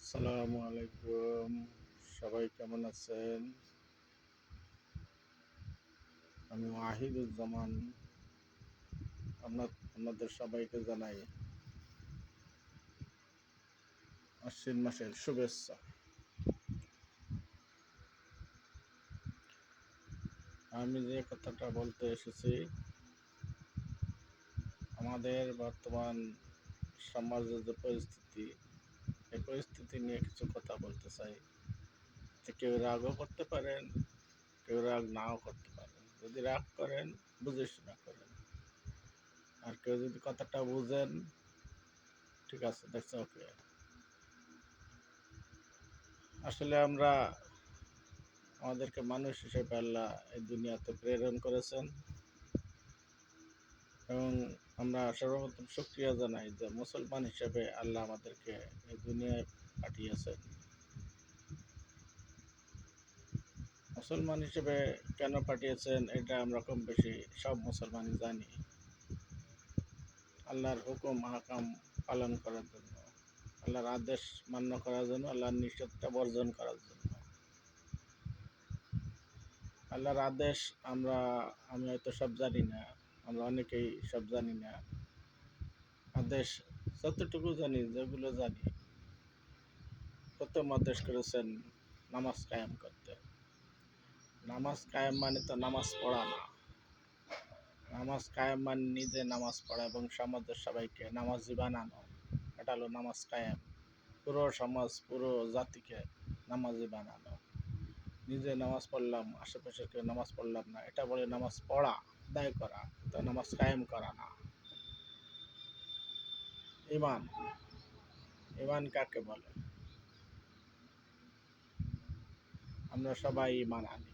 আসসালামু আলাইকুম। সবাই কেমন আছেন? আমি ওয়াহিদুজ্জামান। আপনাদের সবাইকে জানাই আশ্বিন মাসের শুভেচ্ছা। আমি যে কথাটা বলতে এসেছি, আমাদের বর্তমান সমাজের যে পরিস্থিতি, এই পরিস্থিতি নিয়ে কিছু কথা বলতে চাই। কেউ রাগও করতে পারেন, কেউ রাগ নাও করতে পারেন। যদি রাগ করেন, বুঝে শুনে করেন। আর কেউ যদি কথাটা বুঝেন, ঠিক আছে, দেখছে ওকে। আসলে আমরা আমাদেরকে মানুষ হিসেবে আল্লাহ এই দুনিয়াতে প্রেরণ করেছেন এবং আমরা সর্বপ্রথম শুকরিয়া জানাই যে মুসলমান হিসেবে আল্লাহ আমাদেরকে এই দুনিয়ায় পাঠিয়েছেন। মুসলমান হিসেবে কেন পাঠিয়েছেন এটা আমরা কম বেশি সব মুসলমানই জানি। আল্লাহর হুকুম হাকাম পালন করার জন্য, আল্লাহর আদেশ মান্য করার জন্য, আল্লাহর নিষেধটা বর্জন করার জন্য। আল্লাহর আদেশ আমি হয়তো সব জানি না, আমরা অনেকেই সব জানি না। আদেশ যতটুকু জানি, যেগুলো জানি, প্রথম আদেশ করেছেন নামাজ কায়েম করতে। নামাজ কায়েম মানে তো নামাজ পড়া না। নামাজ কায়েম মানে নিজে নামাজ পড়া এবং সমাজের সবাইকে নামাজি বানানো। এটা হলো নামাজ কায়েম। পুরো সমাজ, পুরো জাতিকে নামাজি বানানো। নিজে নামাজ পড়লাম, আশেপাশের কেউ নামাজ পড়লাম না, এটা বলে নামাজ পড়া, আদায় করা, তা নামাজ কায়েম করা না। ইমান, ইমান কাকে বলে? আমরা সবাই ইমান আনি,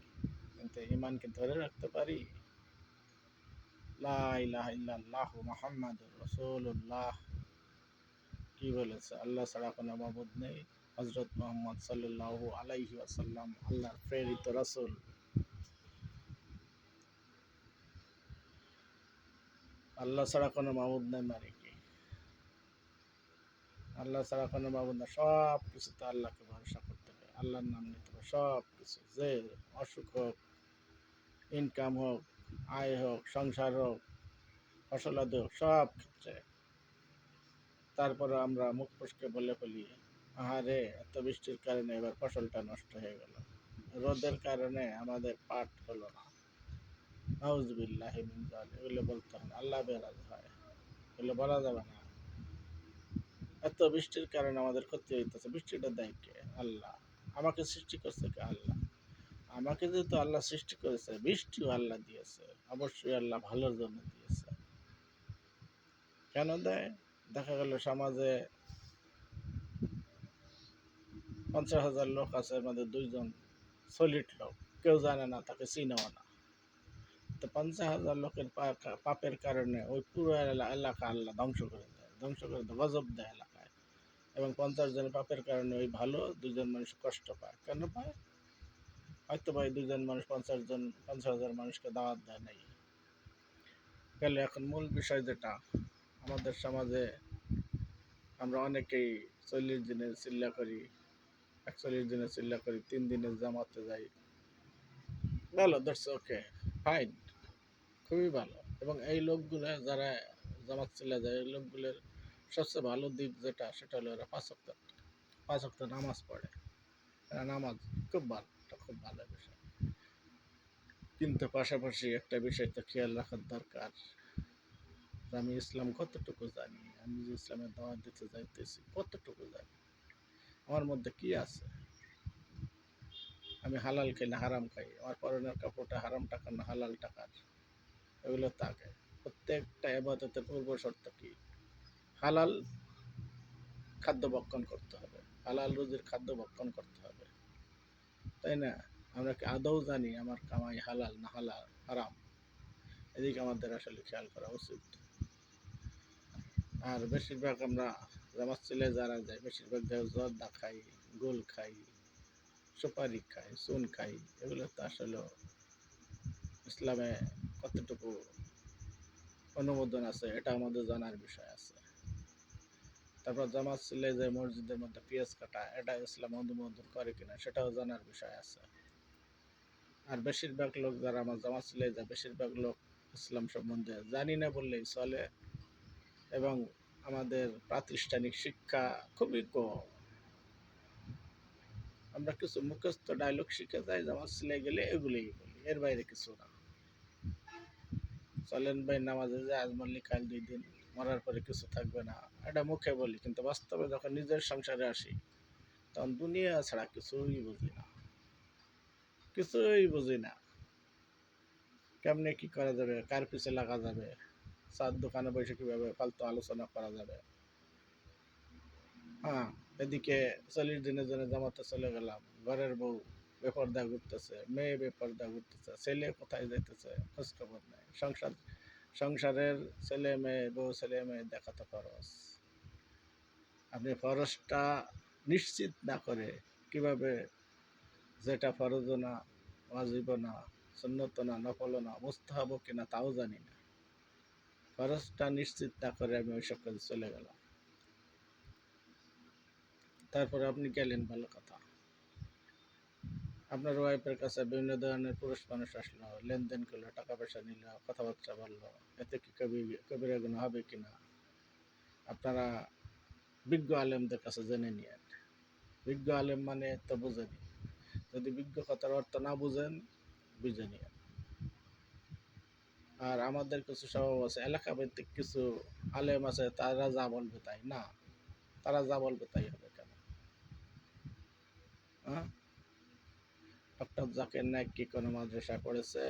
কিন্তু ইমানকে ধরে রাখতে পারি? লা ইলাহা ইল্লাল্লাহু মুহাম্মাদুর রাসূলুল্লাহ কি বলেছে? আল্লাহ ছাড়া কোনো মাবুদ নেই। হযরত মুহাম্মদ সাল্লাল্লাহু আলাইহি ওয়াসাল্লাম আল্লাহর প্রেরিত রাসূল। আল্লাহ ছাড়া কোনো মাবুদ নেই মানে কি? আল্লাহ ছাড়া কোনো মাবুদ না। সব কিছুতে আল্লাহকে ভরসা করতে হবে, আল্লাহর নাম নিতে হবে। সব কিছু, যে অসুখ হোক, ইনকাম হোক, আয় হোক, সংসার হোক, ফসলাদি হোক, সব ক্ষেত্রে। তারপরে আমরা মুখ ফসকে বলে ফেলি, আহারে এত বৃষ্টির কারণে এবার ফসলটা নষ্ট হয়ে গেল, রোদের কারণে আমাদের পাট হলো না। নাউজুবিল্লাহি মিন যালিক, এগুলো বলতে হয়, আল্লাহ বেরাজ হয়, এগুলো বলা যাবে না। এত বৃষ্টির কারণে আমাদের ক্ষতি হইতেছে, বৃষ্টিটা দেয় কে? আল্লাহ। আমাকে সৃষ্টি করছে কে? আল্লাহ। আমাকে যেহেতু আল্লাহ সৃষ্টি করেছে, বৃষ্টিও আল্লাহ দিয়েছে, অবশ্যই আল্লাহ ভালোর জন্য দিয়েছে। কেন দেয়? দেখা গেল সমাজে 50,000 লোক আছে, এর মধ্যে 2 জন সলিড লোক, কেউ জানে না, তাকে চিনেও না। তো 50,000 লোকের পাপের কারণে ওই পুরো এলাকা আল্লাহ ধ্বংস করে দেয়, গজব দেয় এলাকায়। এবং 50 জনের পাপের কারণে ওই ভালো 2 জন মানুষ কষ্ট পায়। কেন পায়? হয়তো ভাই 2 জন মানুষ 50,000 মানুষকে দাওয়াত দেয় নাই। গেলে এখন মূল বিষয় যেটা, আমাদের সমাজে আমরা অনেকেই 40 দিনের চিল্লা করি, 41 দিনের চিল্লা করি, 3 দিনের জামাতে যাই। ভালো, দ্যাটস ওকে, ফাইন, খুবই ভালো। এবং এই লোকগুলো যারা জামাত চিল্লা যায়, এই লোকগুলোর সবচেয়ে ভালো দিক যেটা, সেটা হলো এরা 5 ওয়াক্ত নামাজ পড়ে। এরা নামাজ খুব ভালো, এটা খুব ভালো বিষয়। কিন্তু পাশাপাশি একটা বিষয় তো খেয়াল রাখার দরকার, যে আমি ইসলাম কতটুকু জানি, আমি যে ইসলামের দাওয়াত দিতে যাইতেছি কতটুকু জানি, আমার মধ্যে কি আছে। আমি হালাল খাই না হারাম খাই, আমার পরনের কাপড়টা হারাম টাকার না হালাল টাকার, এগুলো থাকে। প্রত্যেকটা ইবাদতের পূর্ব শর্ত কি? হালাল খাদ্য ভক্ষণ করতে হবে, হালাল রুজির খাদ্য ভক্ষণ করতে হবে, তাই না? আমরা কি আদৌ জানি আমার কামাই হালাল না হালাল হারাম? এদিকে আমাদের আসলে খেয়াল করা উচিত। আর বেশিরভাগ আমরা জামাত ছেলে যারা যায়, বেশিরভাগ জর্দা খাই, গোল খাই, সুপারি খাই, চুন খাই। এগুলো তো আসলে ইসলামে কতটুকু অনুমোদন আছে এটা আমাদের জানার বিষয় আছে। তারপর জামাত ছিলে যে মসজিদের মধ্যে পেঁয়াজ কাটা, এটা ইসলাম অনুমোদন করে কিনা সেটাও জানার বিষয় আছে। আর বেশিরভাগ লোক যারা আমার জামাত ছিলে যায়, বেশিরভাগ লোক ইসলাম সম্বন্ধে জানি না বললেই চলে, এবং আমাদের প্রাতিষ্ঠানিক শিক্ষা খুবই কম। আমরা কিছু মুখস্থ ডায়লগ শিখে যাই, জামাত ছিলে গেলে এগুলোই বলি, এর বাইরে কিছু না। চলেন ভাই নামাজে যে আজ মরলি কাল 2 দিন, মরার পরে কিছু থাকবে না, এটা মুখে বলি, কিন্তু বাস্তবে যখন নিজের সংসারে আসি তখন দুনিয়া ছাড়া কিছুই বুঝি না, কিছুই বুঝি না। কেমনে কি করা যাবে, কার পিছে লাগা যাবে, চার দোকানে বসে কিভাবে ফালতু আলোচনা করা যাবে। হ্যাঁ, এদিকে 40 দিনের জন্য জামাতে চলে গেলাম, ঘরের বউ বেপর্দা ঘুরতেছে, মেয়ে বেপর্দা ঘুরতেছে, ছেলে কোথায় যাইতেছে খোঁজ খবর নেই। সংসারের ছেলে মেয়ে, বউ ছেলে মেয়ে দেখা তো খরচ। আপনি ফরজটা নিশ্চিত না করে কিভাবে, যেটা ফরজ না, ওয়াজিব না, সুন্নত না, নফল না, মুস্তাহাব কিনা তাও জানি না, খরচটা নিশ্চিত না করে আমি ওইসব কাজে চলে গেলাম। তারপরে আপনি গেলেন, ভালো কথা, আপনার ওয়াইফের কাছে বিভিন্ন ধরনের পুরুষ মানুষ আসলো, লেনদেন করলো, টাকা পয়সা নিল, কথাবার্তা বললো, এতে কি কবিরা গুনাহ হবে কিনা আপনারা বিজ্ঞ আলেমদের কাছে জেনে নিয়েন। বিজ্ঞ আলেম মানে তো বুঝেনি, যদি বিজ্ঞ কথার অর্থ না বুঝেন, বুঝে নিয়েন। আর আমাদের কিছু স্বভাব আছে, এলাকা ভিত্তিক কিছু আলেম আছে, তারা যা বলবে তাই না, তারা যা বলবে তাই হবে কেন? হ্যাঁ, ডক্টর জাকির নায়েক কি কোনো মাদ্রাসা পড়েছে?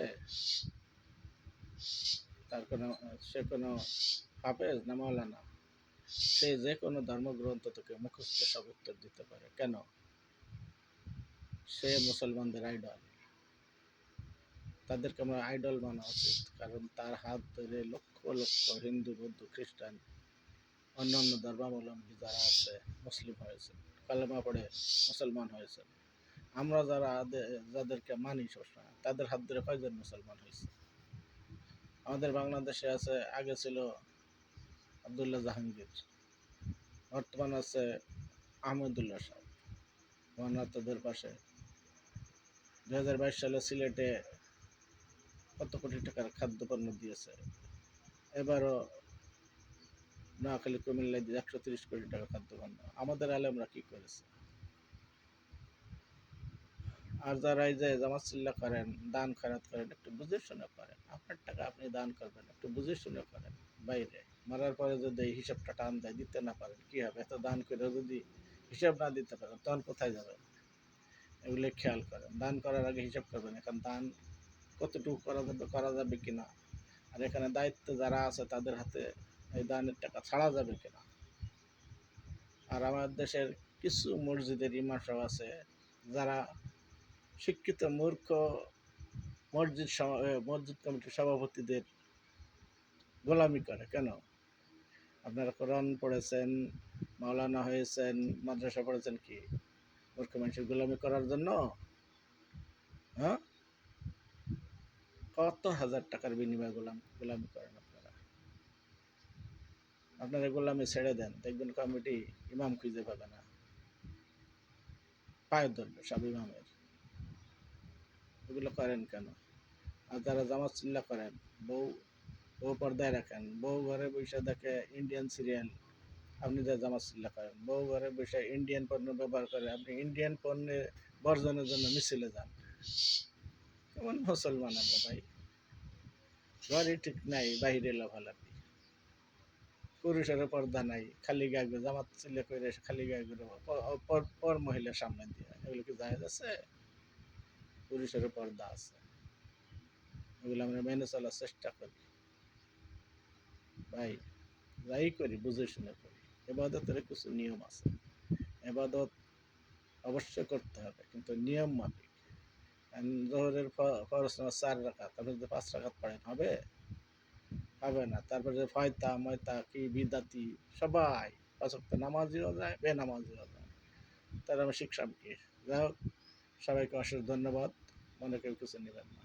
তার কোনো, সে কোনো হাফেজ না মাওলানা? সে যে কোনো ধর্মগ্রন্থ থেকে মুখস্থ সব উত্তর দিতে পারে কেন? সে মুসলমানদের আইডল, তাদেরকে আমরা আইডল মানা উচিত, কারণ তার হাত ধরে লক্ষ লক্ষ হিন্দু, বৌদ্ধ, খ্রিস্টান, অন্যান্য ধর্মাবলম্বী যারা আছে মুসলিম হয়েছে, কালেমা পড়ে মুসলমান হয়েছে। আমরা যারা যাদেরকে মানি সবসময়, তাদের হাত ধরে কয়জন মুসলমান হয়েছে? আমাদের বাংলাদেশে আছে, আগে ছিল আবদুল্লাহ জাহাঙ্গীর, বর্তমান আছে আহমদুল্লাহ সাহেব, বন্যার্থদের পাশে। 2022 সালে সিলেটে কত কোটি টাকার খাদ্যপণ্য দিয়েছে, এবারও নোয়াখালী কুমিল্লায় 130 কোটি টাকা খাদ্যপণ্য। আমাদের আলেমরা কি করেছে? আর যারা এই যে জামাত চিল্লা করেন, দান খয়রাত করেন, একটু বুঝে শুনে করেন। আপনার টাকা আপনি দান করবেন, একটু বুঝে শুনে করেন। বাইরে মরার পরে যদি এই হিসাবটা টান দেয়, দিতে না পারেন, কি হবে? এত দান করে যদি হিসাব না দিতে পারেন, তখন কোথায় যাবেন? এগুলো খেয়াল করেন, দান করার আগে হিসাব করবেন, এখন দান কতটুকু করা যাবে কিনা, আর এখানে দায়িত্ব যারা আছে তাদের হাতে এই দানের টাকা ছাড়া যাবে কিনা। আর আমার দেশের কিছু মসজিদের ইমাম সাহেব আছে যারা শিক্ষিত মূর্খ মসজিদ কমিটির সভাপতিদের গোলামি করে কেন? আপনারা কোরআন পড়েছেন, মাওলানা হয়েছেন, মাদ্রাসা পড়েছেন কি মূর্খ মানুষের গোলামি করার জন্য? হ্যাঁ, কত হাজার টাকার বিনিময়ে গোলামি করেন আপনারা। আপনারা গোলামি ছেড়ে দেন, দেখবেন কমিটি ইমাম খুঁজে পাবে না, পায়ের ধরবে সব ইমামের। এগুলো করেন কেন? আর যারা জামাত চিল্লা করেন, বউ বউ পর্দায় রাখেন, বউ ঘরে বসে দেখে ইন্ডিয়ান সিরিয়াল, আপনি যা জামাত চিল্লা করেন, বউ ঘরে বসে ইন্ডিয়ান পণ্য ব্যবহার করে, আপনি ইন্ডিয়ান পণ্যের বর্জনের জন্য মিছিলে যান। কেমন মুসলমান আমরা ভাই? ঘরে ঠিক নাই, বাহিরে লাফালাফি, পুরুষের পর্দা নাই, খালি গায়ে ঘুরে, জামাত চিল্লা করে খালি গায়ে ঘুরে পর মহিলার সামনে দিয়ে, এগুলো কি জায়েজ আছে? পুরুষের পর্দা আছে, এগুলো আমরা মেনে চলার চেষ্টা করি ভাই। যাই করি বুঝে শুনে করি। এবাদতের কিছু নিয়ম আছে, এবাদত অবশ্যই করতে হবে, কিন্তু নিয়ম মাফিক। জোহরের ফরজ নামাজ 4 রাকাত, আপনি যদি 5 রাকাত পড়েন হবে? হবে না। তারপরে যে ফয়তা ময়তা কি বিদাতি, সবাই 5 ওয়াক্ত নামাজিও যায়, বেনামাজিও যায়, তার আমি শিক্ষা কি? যাই হোক, সবাইকে অশেষ ধন্যবাদ, মনে কেউ কিছু নেবেন না।